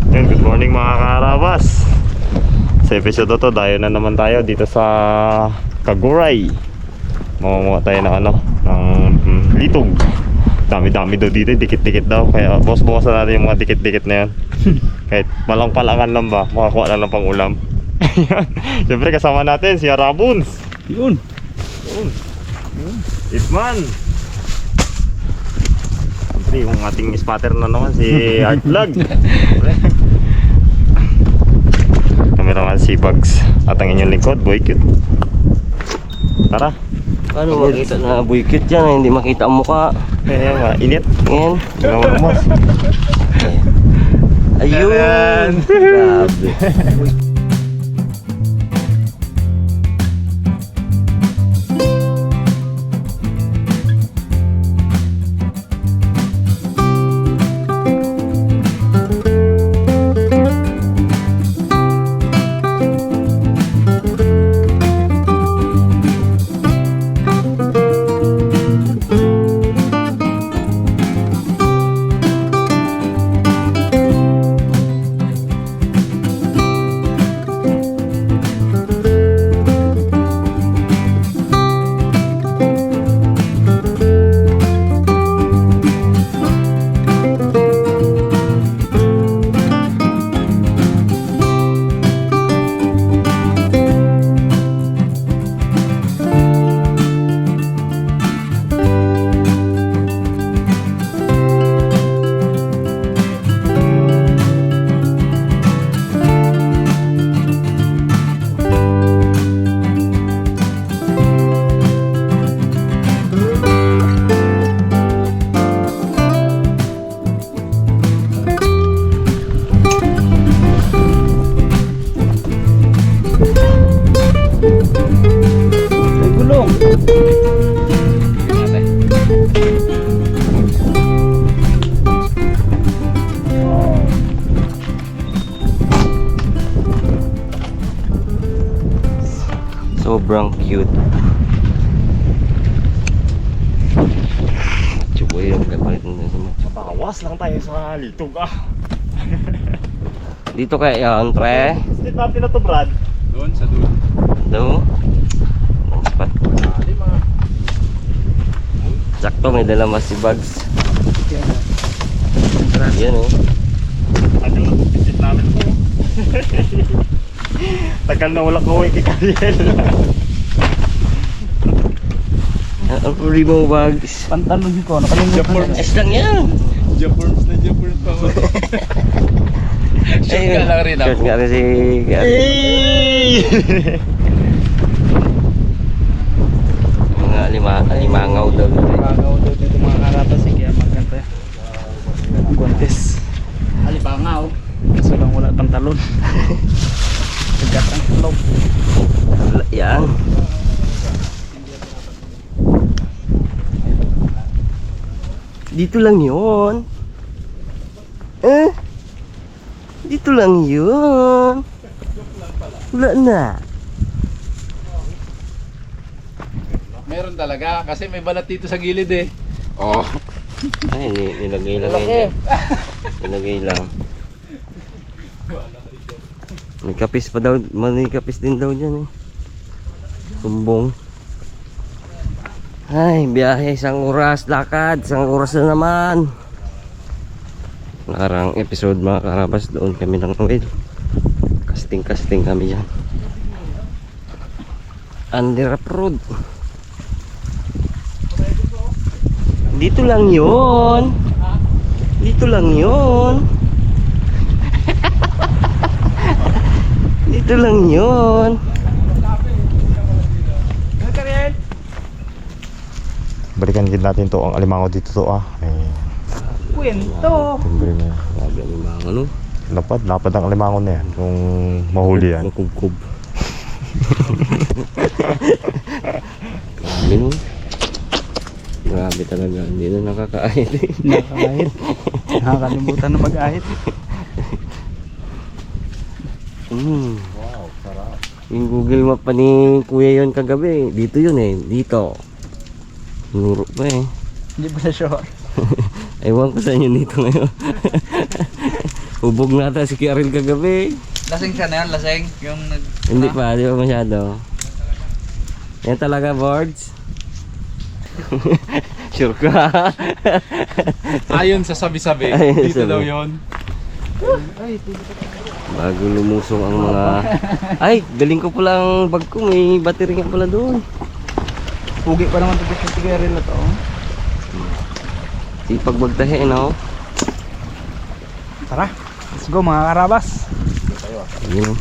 Yun, good morning mga karabas. Sa episode to, dayo na naman tayo dito sa Kaguray. Mamumuha tayo ng ng litog. Dami-dami daw dito, dikit-dikit daw. Kaya bawasan natin yung mga dikit-dikit na yan. Kahit malang-palangan lang ba, makakuha na lang pang ulam. Siyempre kasama natin si Arabuns. Yun. Itman. Siyempre yung ating spotter na naman si Art Vlog. Kameraman si Bugs. At ang inyong lingkod, Boy Cute. Tara. Ano makita na buykit yan, hindi makita ang mukha. Kaya nga, init. Ngayon. Mas. Ayun. Grabe. Sobrang cute. Chuboy yung kapalit na sama. Bawas lang tayo sa litog Dito kaya yan, pre. State natin na to, Brad. Doon sa doon. Doon. Ang spot. Sakto, may dala mas si Bugs. Yan oh. Tagal na itong visit namin po. Tagal na wala ko kay Kariel. Ang puri mo, Bugs. Pantalon ko, nakalimutan. Ayos lang yan. Japorms na Japorms pa. Shoot nga lang rin ako. Shoot nga rin si... Mga alimangaw daw. Alibangaw daw dito mga karatas. Kaya maganda. Guantes. Alibangaw. Kaso lang wala pantalon. Sagat ang tulog. Yan. Dito lang yun. Dito lang yun. Wala na. Meron talaga kasi may balat dito sa gilid eh. Oh. Ay, nilagay lang yun. Nilagay lang. May kapis pa daw. May kapis din daw dyan eh. Sumbong. Ay, biyahe, isang oras, lakad, isang oras na naman. Nakarang episode mga karabas, doon kami ng Noel. Casting kami dyan. Underap Road. Dito lang yun. Dito lang yun. Dito lang yun. Balikan din natin to, ang alimango dito to Kwento. Timbre na. Grabe ang mga ano. Lapad ang alimango na yan kung mahuli yan. Makubkob. Grabe nun. Grabe talaga. Hindi na nakakaahit eh. Nakakahit. Nakakalimutan na mag-ahit. Wow, sarap. Yung Google Map pa ni Kuya yon kagabi. Dito yun eh. Dito. Nuro pa eh. Hindi pa na sure. Ewan ko sa inyo dito ngayon. Hubog na ata si Kiaril kagabi. Lasing siya na yan, lasing. Yung Hindi pa, di ba masyado? Yan talaga, boards. Sure ka? Ayon sa sabi-sabi, Ayon dito sabi. daw yun. Bago lumusong ang mga... Ay, galing ko pala ang bag ko. May battery nga pala doon. Pugi pa naman ito yung tigarin na to. Sipag magtahi, no? Tara, let's go mga karabas. Yun.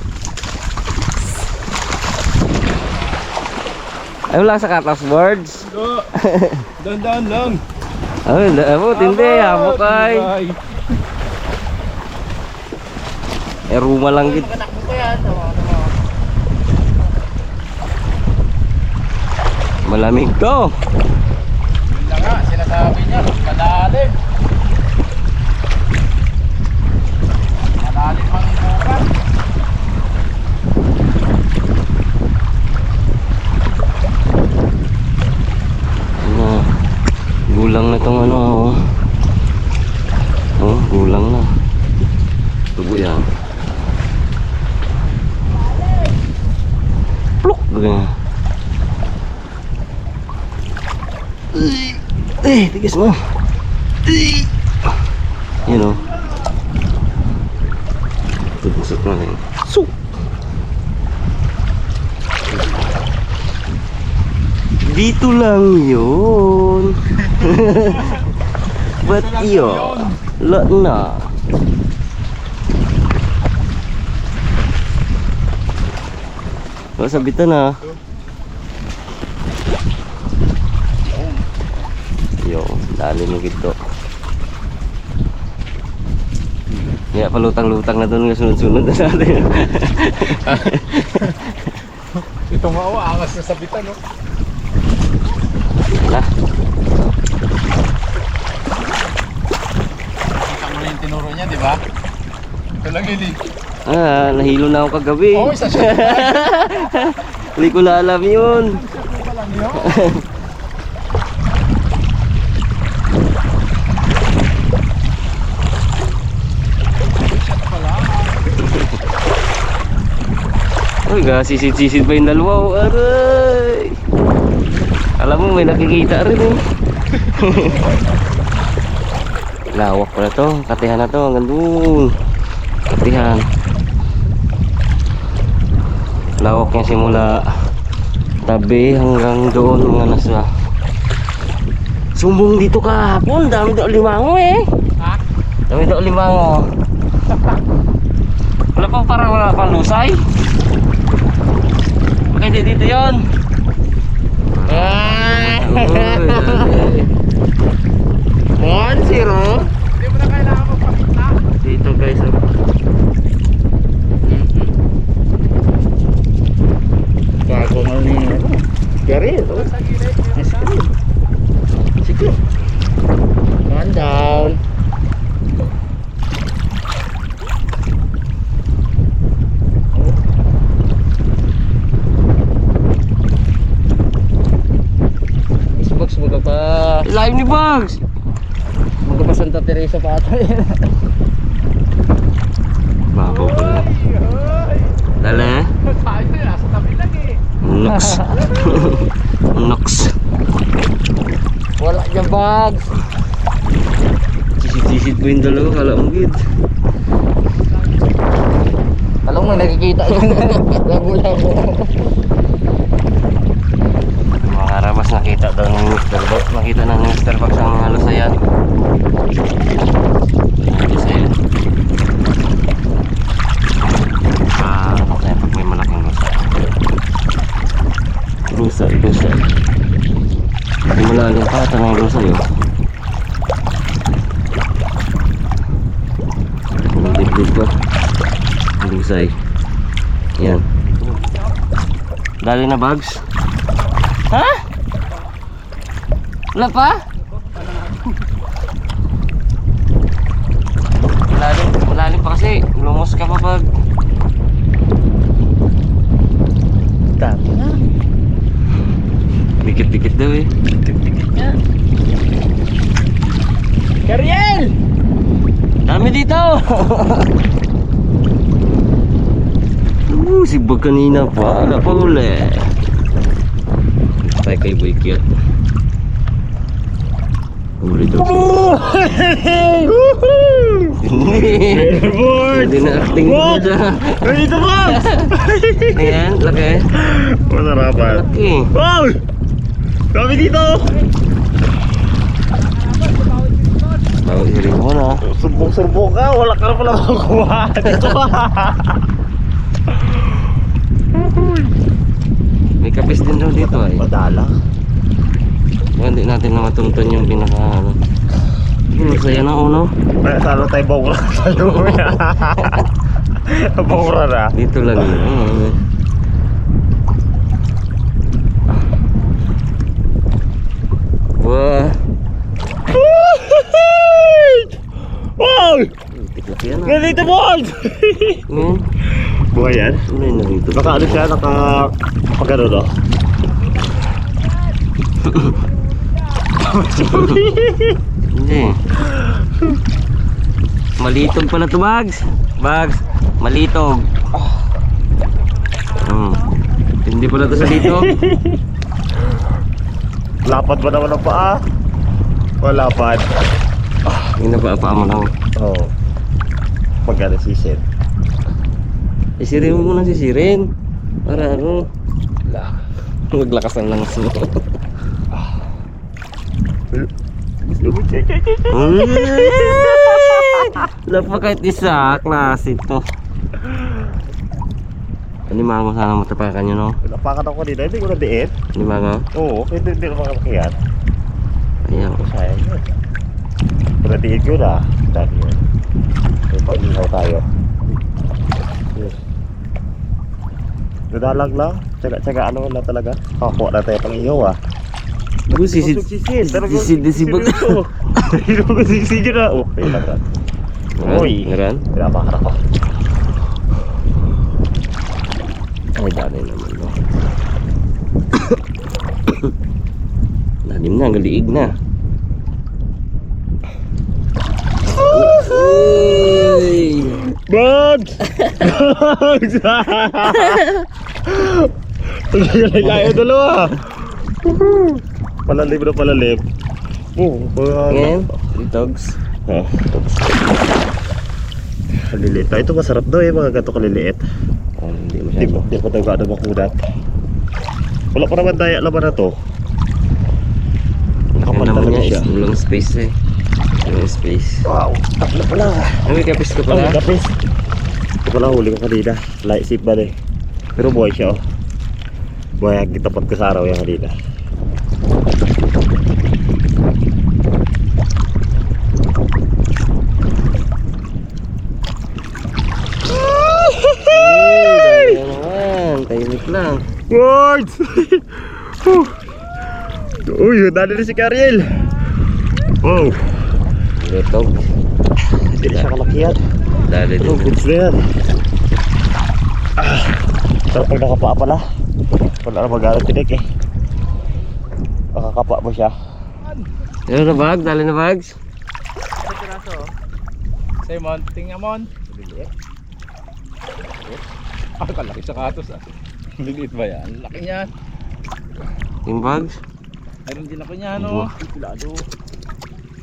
Ay, wala sa katas boards. Dandan lang. Ay, hindi. Habok ay. Ruma lang gid. Malamig to. Yun na nga, sinasabi niya, malalim. Malalim ang inukan. Ano, gulang na tong ano. Oh, gulang na. Tubo yan. Pluk! Ganyan. Tigis mo. Yun o. Tugusot mo rin. Su! Dito lang yun. Ba't yun? Lot na. Sabitan na. Yo, dali mo gito. Kaya palutang-lutang na doon sunod-sunod na natin. Itong maawa, angas na sabitan, no? Wala. Kita mo na yung tinuro niya, di ba? Ito lang yun, Ah, nahilo na ako kagabi. Oo, isa siya. Hindi ko na alam yun. Isa lang yun. Uy, sisid-sisid pa yung dalawa. Oh, aray! Alam mo, may nakikita rin eh. Lawak pala to. Katihan na to. Hanggang doon. Katihan. Lawak niya simula tabi hanggang doon mga nasa. Sumbong dito kahapon. Dami daw limango eh. Ha? Dami daw limango. Wala pa parang wala pang lusay. Bakit dito yun? Ah! 1-0. Hindi mo na kailangan magpakita. Dito guys. Bago nga ni ano. Gary, ito. Sa gilid, yun Ice cream. Sige. One down. Bugs, mga pa. Live ni Bugs. Mga pa Santa Teresa pa ata yan. Babaw ko na. Dala. Tayo, nasa tabi lang eh. Nox. Nox. Wala niya Bugs. Sisid-sisid po yung dalawa. Kala mo gid. Alam mo, nakikita yun. Labo-labo. Mga karabas nakita daw ng Mr. Box. Nakita na ng Mr. Box ang mga lusayan. Lusayan. Lusayan pag may malaking lusay. Lusay. May malaking pata ng lusay oh. Ang dibdib pa. Lusay. Yan. Dali na Bugs. Ha? Wala pa? Malalim pa kasi. Lumos ka pa pag... Dami na. Dikit-dikit daw eh. Dikit niya. Kariel! Ha? Dami dito! Sibag kanina pa. Wala pa uli. Tayo kay Boy Cute. Uli daw siya. Hindi na acting mo dyan. Dito Box! Ayan, laki. Masarapan. Laki. Wow! Kami dito! Bawi si Ringo na. Sumbong-sumbong ka, wala ka na pala makukuha. Dito ka! May kapis din daw dito ay. Madala. Hindi natin na matuntun yung pinaka ano. Saya na uno. Kaya sana tayo bawra tayo. Bawra na. Dito lang yun. Wah. Wow! Tiklap yan ah. Nandito Box! Buhay yan? Ano yun na dito? Naka ano siya, naka... Pag ano no? Hindi. Malitog pala to Bags. Bags. Malitog. Hindi pala to sa litog. Lapad ba naman ang paa? O lapad? Hindi na pa mo lang. Oo. Oh. Pag ano sisid. Isirin mo muna sisirin. Para ano. Maglakas ang langas mo. Wala pa kahit isa. Klase ito. Animango sana matapakan nyo no? Napakan ako nila, hindi ko na diin. Animango? Oo, hindi na makakakiyat. Ayan. Sayang yun. Kung nadiin ko na, dami yun. May pag-ihaw tayo. Nadalag lang. Tsaga ano na talaga. Kakuha na tayo pang ihaw ah. Sisid. Sisid. Hindi ko sisid yun ah. Okay lang ka. Uy. Ngaran? Pinapakan ako. Ay, dali naman no. Lalim na, galiig na. Uy! Bugs! Bugs! Layo dalawa. Palalim na palalim. Ngayon, dogs. Oh, dogs. Kaliliit. Ito masarap daw eh, mga gato kaliliit. Oh, hindi Di masyado. pa daw gaano makunat. Wala pa naman daya laban na to. Ang Kapal naman talaga niya siya. is walang space eh. Walang space. Wow, tatlo pala. Ay, may kapis ko Ay, pala. kapis. Ito pala huli ko kanina. Light sip ba eh. Pero buhay siya oh. Buhay ang kitapat ko sa araw yan kanina. Ay, naman. Tahimik lang. Words! Uy, dali na si Kariel. Wow. Lutog. Hindi na siya kalakihan. Dali Oh, din. goods na yan. Sarap pag nakapaa pala. Wala na mag-aaral tinik eh. Makakapa mo siya. Ano na bag? Dali na bags? Simon, tingnan mo. Ah, kalaki sa katos ah. Liliit ba yan? Laki niyan. Yung bags? Meron din ako niyan no. Pilado.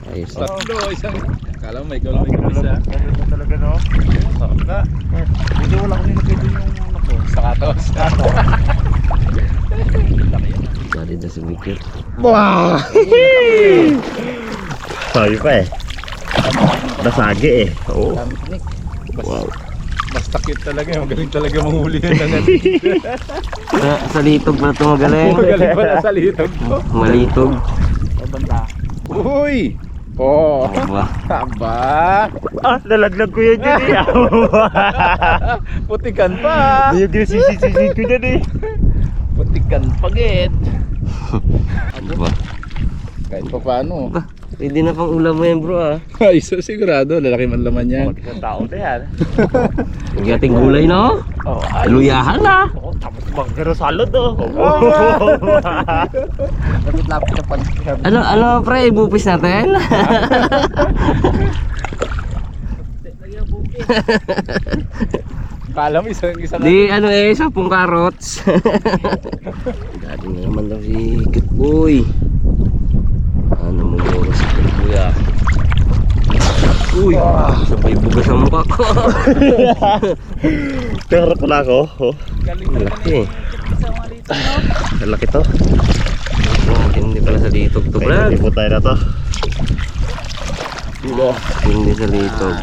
Ayos na. Tatlo, isang. Kala mo may ikaw lang may kapis ah. Ganun na talaga no. Sarap na. Hindi wala ko nilagay din yung ano ko. Sa katos. Dali na si Mikit. Wow! Sabi pa eh. Nasagi eh. Oo. Dami tinik. Wow. Basta cute talaga. Magaling talaga manghuli yan. Sa litog na ito magaling. Magaling pala sa litog ko. Malitog. Ay, banda. Uy! Oh! Aba. Taba! Ah, nalaglag ko yun dyan eh. Putikan pa! Yung ginasisid ko dyan eh. Putikan pa git! Aba. Kahit pa paano. Aba. Pwede na pang ulam mo yan bro ah. Ay, so sigurado. Lalaki man laman yan. Magandang tao na yan. Yung ating gulay no? Oh, Luyahan na. oh, tapos magkano salad oh. Lapit na pa. Ano pre, ibupis natin? Kala mo isa Di ano 10 carrots. Dati na naman daw si Cute Boy. Ano mo mo si Cute Boy ah. Uy, sabay bugas ang mukha ko. Pero pala ako. Oh. Galing Malaki. sa mga dito, no? Malaki to. Hindi pala sa litog to, Brad. Hindi po tayo na to. Hindi sa litog.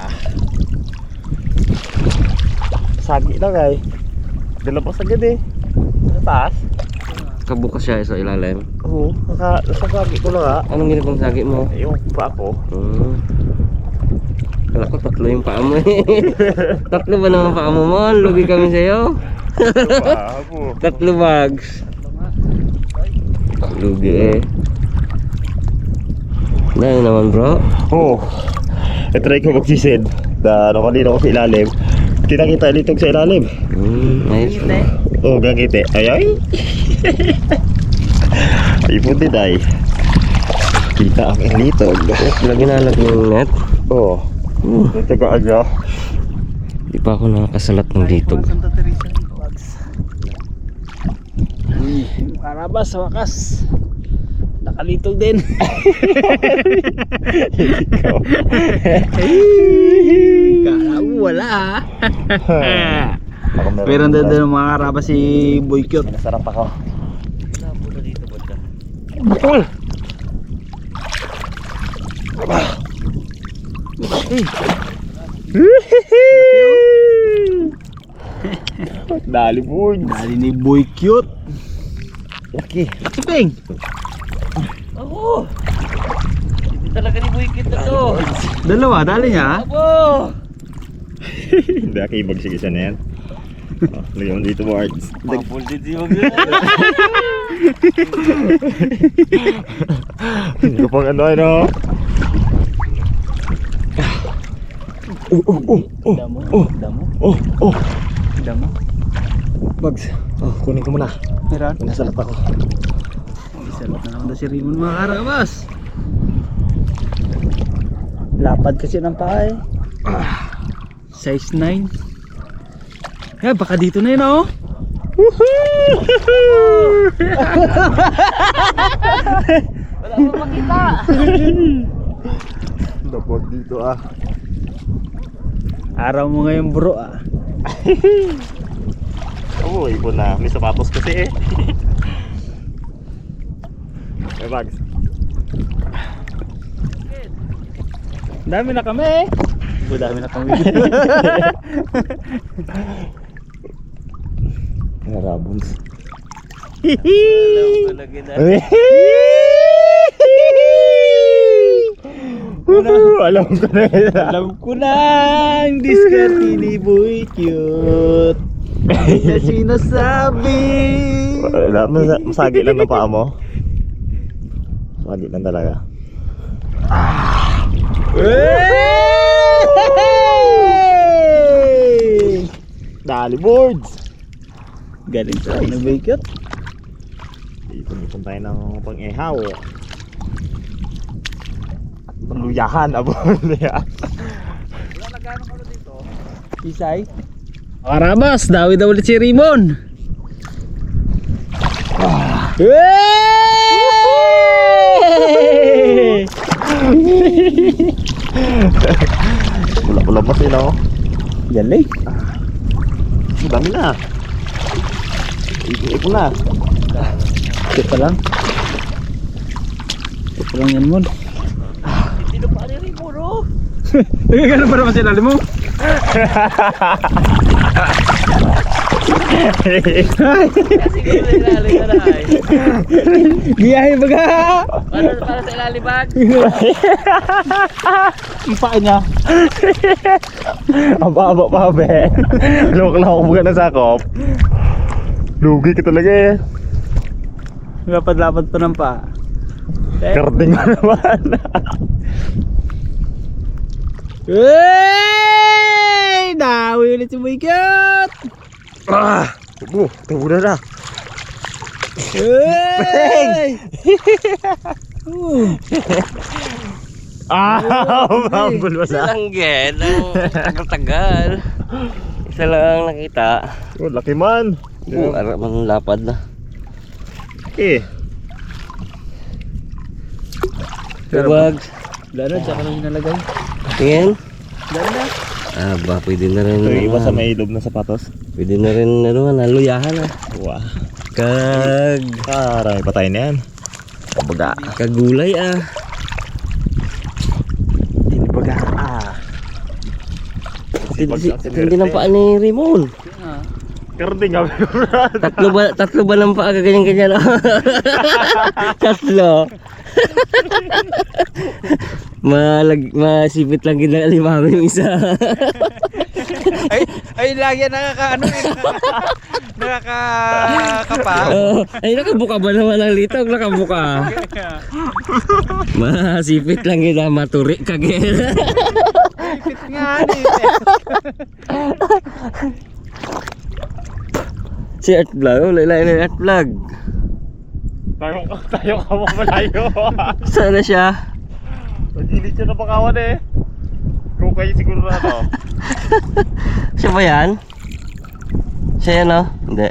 Sagi lang ay. Dala pa sagad eh. Sa taas. Kabukas siya sa ilalim. Oo. Sagi ko lang ha. Anong ginagawang sagi mo? Yung pa ako. Kala ko 3 yung paa mo eh. 3 ba naman paa mo mo? Lugi kami sa'yo. Pa ako. 3 bags. Lugi eh. Dahil naman bro. Oo. I-try ko magsisid. Ano kanina ko sa ilalim. Kita-kita litog sa ilalim. Nice. Oo, gagite. Ay ay. Ay puti day. Kita ang litog. Lagi nalag yung net. Oo. Teka aja. Di pa ako nakakasalat ng litog. Santa Teresa ng Bags. Uy, karabas sa wakas. Nakalitog din. Ikaw. Kala mo wala ah. Ako meron. Pero ang danda ng mga karabas si Boy Cute. Nasarap ako. Bukol. Dali po. Dali ni Boy Cute. Laki. Chipeng. Oo. Hindi talaga ni Boy Cute na to. Dalawa, dali niya. Abo. Hindi ako ibag sige siya na yan. Oh, lagyan mo dito mo arts. Mapul din si Boy. Kapag ano. Damo. Damo. Oh. Damo. Bags. Oh, kunin ko muna. Meron. Nasalat ako. Salot na naman daw si Raymond mga karabas. Lapad kasi ng paa eh. Size 9. Eh, baka dito na yun oh. Wala mo makita. Dapat dito ah. Araw mo ngayon bro ah. Oo, ipon na. May sapatos kasi eh. May bags. Dami na kami eh. Dami na kami. Rabons. Talaga na. Alam ko na yun. Alam ko na ang diskarte ni Boy Cute. Hindi na sinasabi. Wala, masagi lang na paa mo. Masagi lang talaga. Hey! Dali boards! Galing sa ni Boy Cute. Ipon tayo ng pang-ihaw. Pangluyahan, abon niya. Isay. Karabas, dawi daw ulit si Raymond. Hey! Pula-pula pa sila oh. Galing. Dami na. Ipon na. Ito lang. Ito lang yan mo. Sino pa rin rin puro? Nagagano pa naman sila mo? Kasi ko na ilalim na ay. Giyahe baga. Para sa ilalim bag. Ang paa niya. Aba pa be. Lawak-lawak mo ka na sakop. Lugi ka talaga eh. Lapad-lapad pa ng paa. Karding mo naman. Hey! Dawi ulit si Boy Cute. Tubo na na. Hey! Humble ba sa? Langgit. Ang tagal. Isa lang nakita. Oh, laki man. Arap man lapad na. Eh. Bags. Gano'n, tsaka lang nalagay. Tingin. Gano'n. Ba, pwede na rin. Ito iba sa may loob na sapatos. Pwede na rin, naluyahan ah. Wow. Kag... Marami pa tayo na yan. Baga. Kagulay ah. Baga. Hindi ng paa ni Ramon. Karding nga. Tatlo ba ng paa ganyan-ganyan? Tatlo. Masipit lang gina limang yung isa. Ay, lagi nakakapa. Ay, nakabuka ba naman ang litog? Nakabuka. Masipit lang gina maturi kagel. Ipit nga, Si Art Vlog, lain ni Art Vlog. Tayo ka mo malayo. Sana siya. Magilid siya na pakawan eh. Kung kayo siguro na to. Siya ba yan? Siya yan no? Hindi.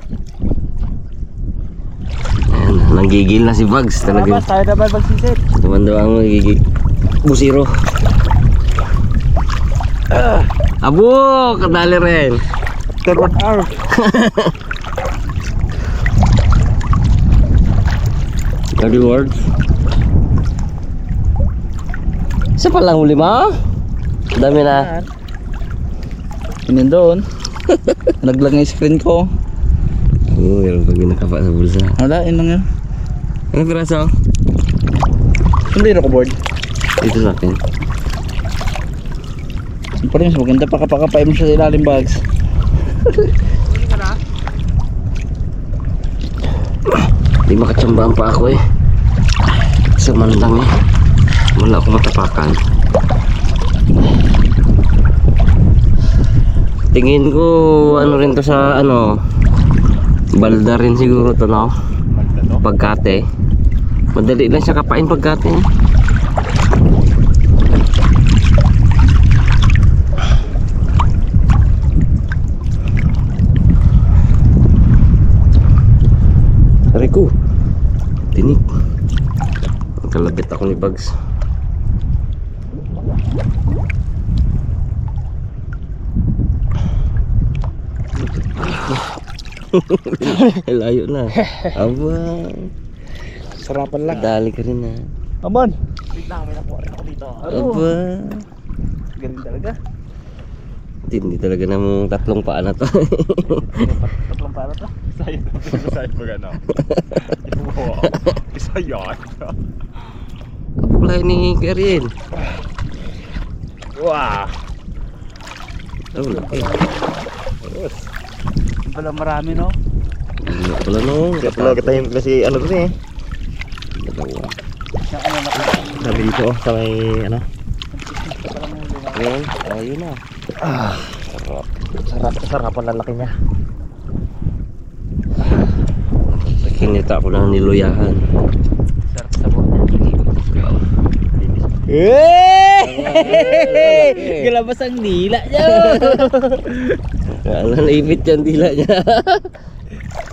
Ayan, nanggigil na si Bugs talaga. Tayo na ba magsisit? Naman daw ang magigig busiro. Abo! Kadali rin. After 1 hour. Dirty words. Isa pa lang huli mo? Dami na. Yun doon. Naglag nga yung screen ko. Oo, meron pag nakapa sa bulsa. Wala, yun lang yun. Anong piraso? Hindi na ko board. Dito sa akin. Siyempre mas maganda pakapakapay mo siya sa ilalim bags. Di makachambaan pa ako eh. Sa mandang eh. Wala akong matapakan. Tingin ko ano rin to sa ano, balda rin siguro to no? Pagkate. Madali lang siya kapain pagkate. Rico, tinik. Kalabit ako ni Bugs. Layo na. Aba. Sarapan lang. Dali ka rin na. Aman. Aba. Galing talaga. Hindi talaga namang tatlong paa na to. Tatlong para to. Sa'yo pag ano. Isa yan. Kapuklay ni Karin. Wow. Oh, laki. Pala marami no. Ano pala no? Kaya pala kita yung kasi ano to eh. Dalawa. Sabi dito oh, sa may ano. Ayun, ayun na. Sarapan na laki niya. Kinita ko lang niluyahan. Sarap sa buhay. Galabas ang dila niya. Ano naipit yan dila niya.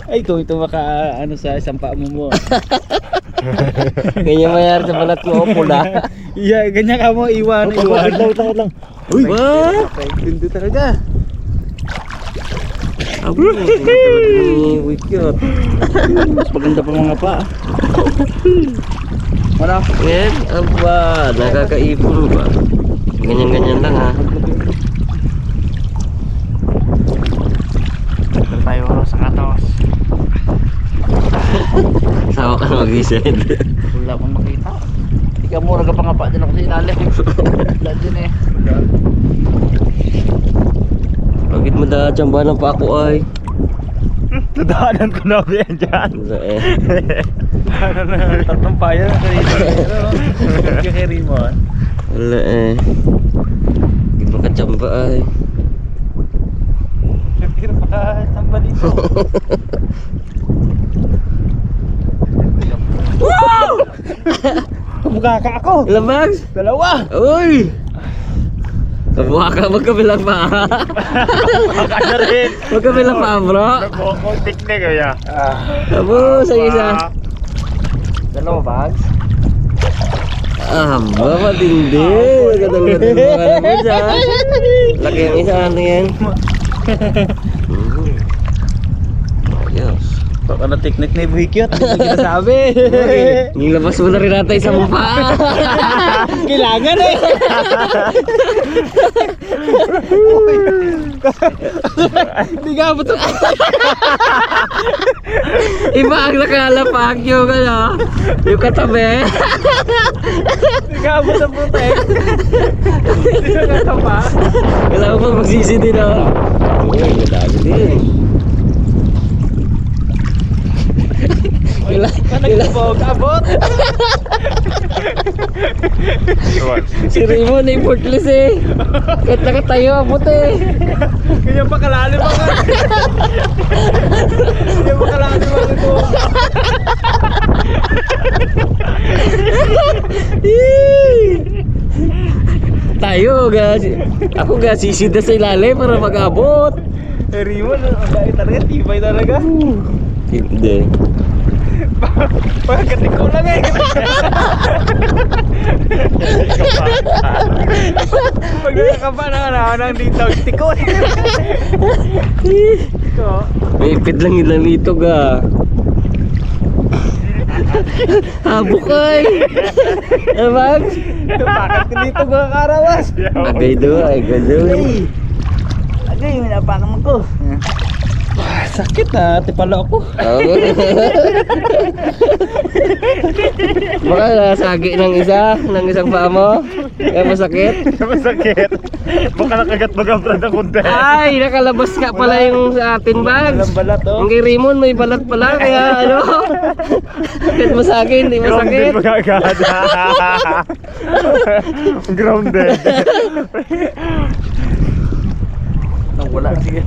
Ay, kung ito maka ano sa isang paa mo. Ganyan mayari sa balat mo, pula. Yeah, ganyan ka mo iwan. Wait lang. Uy! Ba? Hindi talaga. Abo, hindi talaga ni Wikyot. Mas maganda pa mga pa. Wala. Ngayon, aba, nakakaipon ba? Ganyan-ganyan lang ha. Tayo sa katos. Sawa ka na mag-isend. Wala akong makita. Hindi ka mura ka pa nga pa dyan ako sa ilalim. Wala dyan eh. Bakit mo da tsambahan pa ako ay? Nadaanan ko na yan dyan. Wala eh. Ano na, tatlong paya na kanina. Kay Rimon. Wala eh. Hindi mo katsamba ay. Pero pa, tamba dito. Bugaka ako. Ilang bags? Dalawa. Uy! Kabuha ka, magkabilang pa. Baka na rin. Magkabilang pa, bro. Nagkukuntik na kaya. Abo, sa isa. Dalawa bags. Ah, ba, matindi. Magandang-gandang mga labos, ha. Laki ang isa, ano yan? Ayos. Baka na technique na ibuhikyot. Ano sinasabi? Nilabas mo na rin natin sa mukha. Kailangan eh. Hindi ka ba ito? Iba ang nakalapak yung ano, yung katabi. Hindi ka ba sa putek? Hindi ka katapa. Kailangan pa magsisi din ako. Uy, madami din. Nagpog, abot. Si Raymond ay portless eh. Kahit nakatayo, abot eh. Ganyan pa kalalim ako. Ganyan pa kalalim ako ito. Tayo, ako ga sisida sa ilalim para mag-abot. Eh, Rimon, ang dahil talaga, tibay talaga. Hindi. Pagkatik ko lang eh. Pag nakakapa na nang dito, tiko. Tiko. May ipid lang ilang lito ga. Habok ay. Ano bag? Bakit ko dito mga karawas? Agay do, ay gado. Agay, minapakan mo ko. Sakit na, tipalo ako. Baka nasagi ng isang paa mo. Kaya masakit. Masakit. Baka nakagat mag-abrad ang kunti. Ay, nakalabas nga pala yung sa atin bags. Walang balat oh. Ang kay Raymond may balat pala kaya ano. Kahit masakit, hindi masakit. Grounded magagad. Grounded. Wala sige.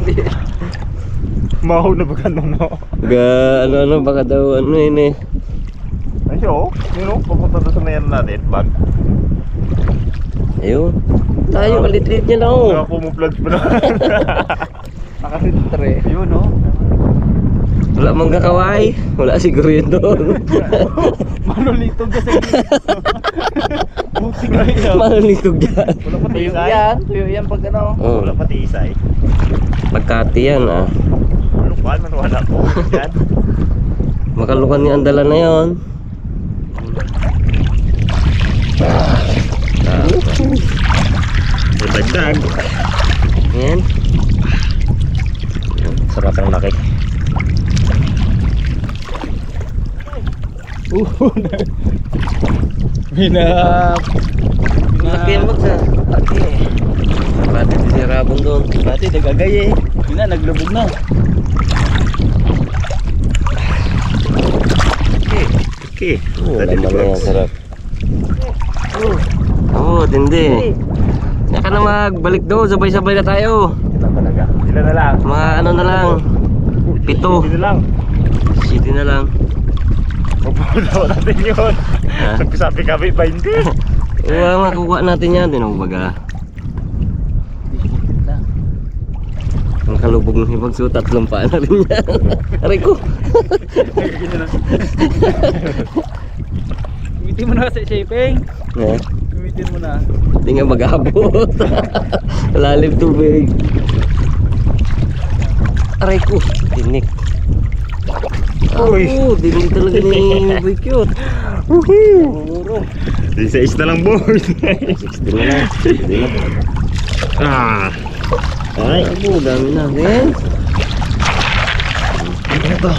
Mahaw na baga mo. Ano baka daw ano yun eh. Ayo, papunta doon sa mayan natin, bag. Ayun. Tayo, malit-lit niya na Mga oh. pumuplugs pa naman. Nakasitre. Yun no. Wala mang kakaway. Wala siguro yun doon. Manulitog ka sa dito. Buti ka yun. Malalitog dyan. Wala pati Tuyo isay. yan. Tuyo yan pag ano. Oh, Wala pati isay. Magkati yan ah. Lukuan man wala po. Yan. Makalukan niya ang dala na yun. Dagdag. Yan. Sarap ang laki. Malaki yan bags ah. Malaki eh. Pati sinirabon doon. Dati nagagay eh. Yun na, naglubog na. Okay. Wala man na yan, sarap. Oo, tindi. Naka na magbalik doon, sabay-sabay na tayo. Sila talaga. Sila na lang. Mga ano na lang, 7. Sila lang. City na lang. Mapunaw natin yun. Ha? Sabi kami 20. Makukuha natin yan, dinumbaga. Ang kalubog ng hibag, so 3 paa na rin yan. Aray ko. Gamitin mo na sa shaping. Eh, Gamitin mo na. hindi nga mag-abot. Lalim tubig. Aray ko, tinik. Uy. Oh, dinig talaga ni Boy Cute. Woohoo! Isa na lang board. 60 na lang. Hindi na. Ah. Ay, abo, dami na. Then, Ito.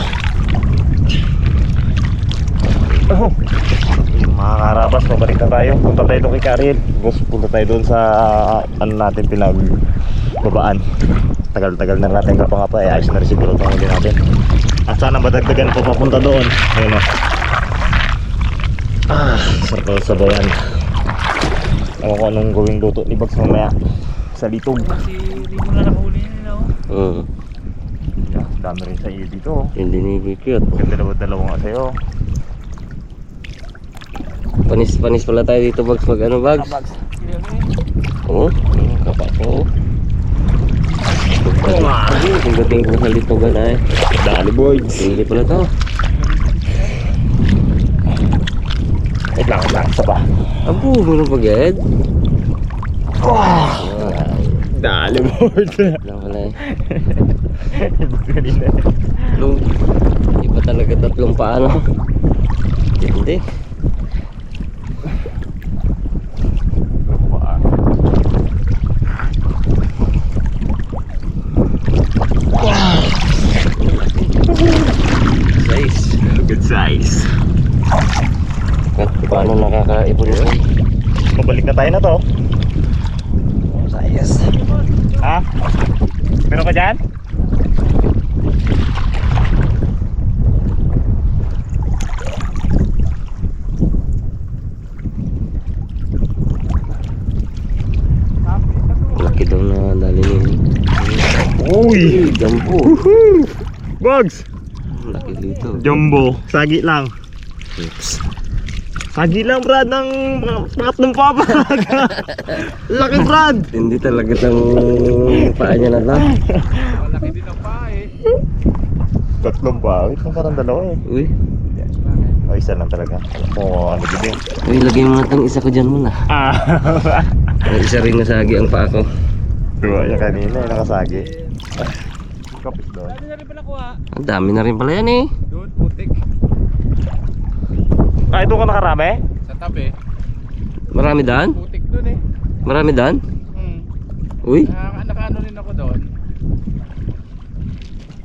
Oh. Mga karabas, pabalik na tayo. Punta tayo doon kay Karil. Punta tayo doon sa ano natin pinagbabaan. Tagal-tagal na natin kapangapa. Ayos na rin siguro itong huli natin. At sana madagdagan po papunta doon. Ayun o. Sarap sa bayan. Ewan ko anong gawing luto ni Bags mamaya sa litog. Si Rimo na nakahuli nila oh. Yeah, dami rin sa iyo dito. Hindi ni Boy Cute. Ganda naman dalawa nga sa'yo. Panis pala tayo dito bags pag ano bags. Oo, kapa ko. Tinggating ko sa litogan ay. Dali boys. Hindi pala to. Wait lang, isa pa. Apo, meron pa gad. Dali boys. Lang pala eh. Kanina. Iba talaga tatlong paano. Hindi. Size. Good size. Paano nakakaipon yun? Pabalik na tayo na to. Size. Ha? Meron ka dyan? Laki daw na dali ni. Uy! Jumbo. Bugs! Laki dito. Jumbo. Sagi lang. Sagi lang Brad ng pangatlong papa. Laki Brad! Hindi talaga tang paa niya na to. Malaki din ang paa eh. Tatlong pa. Wait lang parang dalawa eh. Uy. O isa lang talaga. Oo, ano din. Uy, lagay mo na tong isa ko dyan muna. Ah! May isa rin nasagi ang paa ko. Diba yung kanina yung nakasagi. Kapit doon. Dami na rin pala kuha. Ang dami na rin pala yan eh. Doon, putik. Ah, ito ka nakarami? Sa tabi. Marami daan? Putik doon eh. Marami daan? Uy, Nakaano rin ako doon.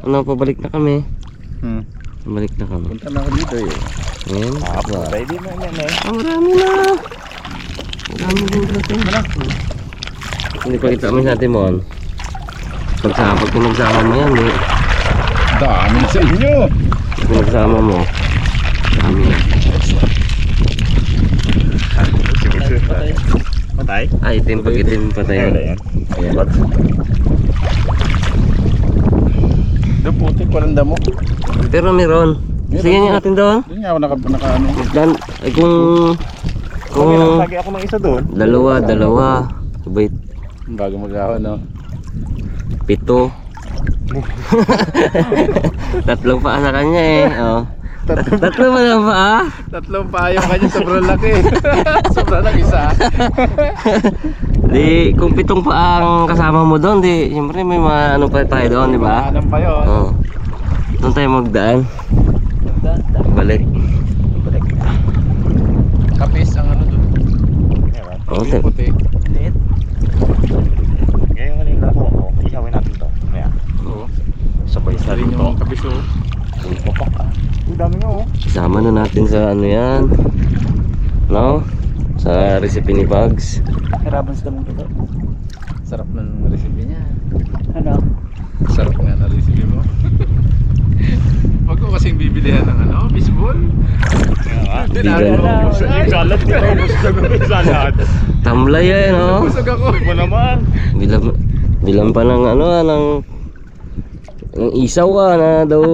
ano, pabalik na kami. Hmm. Pabalik na kami. Punta na ako dito eh. Ayan. Ah, pwede mo yan eh. Ah, marami na. Marami din pala ito. Hindi pa kita kami sa atin mo. Pag nagsama mo yan eh. Dami sa inyo. Pag nagsama mo. Dami na. Matay? Ay, itim pag itim pa tayo. Wala yan. Ayan. Doon putik, walang damo. Pero meron. Sige nga natin doon. Doon nga ako nakaano. Dan, ay kung Kung nakasagi ako ng isa doon. dalawa. Sabay Bago mag-ahon no. 7. Tatlong paa sa kanya eh. Oh. Tatlo pa lang paa. Tatlong paa yung kanya, sobrang laki. Sobrang laki isa. Di, kung 7 paa ang kasama mo doon, di, siyempre may mga ano pa tayo doon, di ba? Anong pa yun? Oh. Doon tayo magdaan. Balik. Kapis ang ano doon. Oh, Yung putik. Ngayon kanina ako. Ihawin natin to. Maya. Oo. Sabay sa Rin rin yung kapis oh. Uy, papak ah. Uy, dami nga oh. Isama na natin sa ano yan. No? Sa recipe ni Bugs. Hirapan sa damong ito. Sarap ng recipe niya. Ano? Sarap nga na recipe mo. Wag ko kasing bibilihan ng ano, baseball. Di ganun. Yung salad di ba? Busog ako yung salad. Tamlay yan, no? Busog ako. Ito naman. Bilang pa ng ano, ng isaw na daw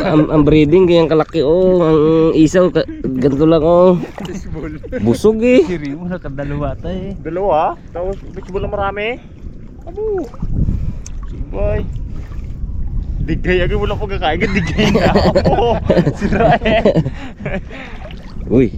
ang breeding kayang kalaki oh. Ang isaw ganito lang oh. Baseball. Busog eh. Siri mo na dalawa tayo eh. Dalawa. Tapos baseball na marami. Abo. Boy. Digay agad wala ko kakain. Digay na ako. Sira eh. Uy,